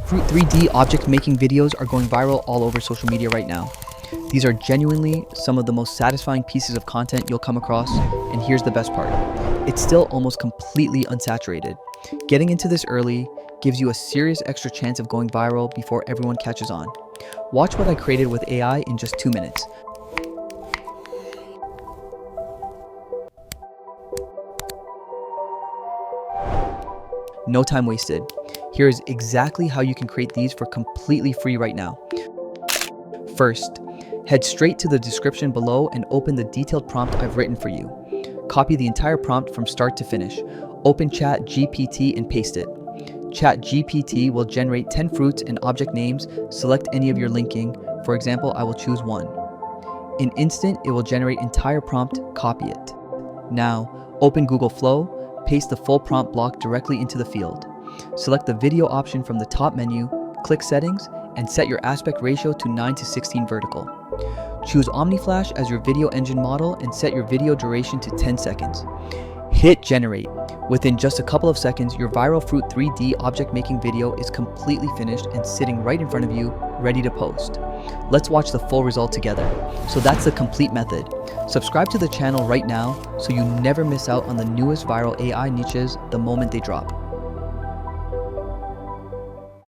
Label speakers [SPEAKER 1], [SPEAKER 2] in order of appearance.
[SPEAKER 1] Fruit 3D object making videos are going viral all over social media right now. These are genuinely some of the most satisfying pieces of content you'll come across, and here's the best part. It's still almost completely unsaturated. Getting into this early gives you a serious extra chance of going viral before everyone catches on. Watch what I created with AI in just 2 minutes. No time wasted. Here is exactly how you can create these for completely free right now. First, head straight to the description below and open the detailed prompt I've written for you. Copy the entire prompt from start to finish. Open ChatGPT and paste it. ChatGPT will generate 10 fruits and object names. Select any of your linking. For example, I will choose one. In instant, it will generate entire prompt. Copy it. Now, open Google Flow, paste the full prompt block directly into the field. Select the video option from the top menu, click Settings, and set your aspect ratio to 9:16 vertical. Choose OmniFlash as your video engine model and set your video duration to 10 seconds. Hit Generate. Within just a couple of seconds, your viral Fruit 3D object making video is completely finished and sitting right in front of you, ready to post. Let's watch the full result together. So that's the complete method. Subscribe to the channel right now so you never miss out on the newest viral AI niches the moment they drop.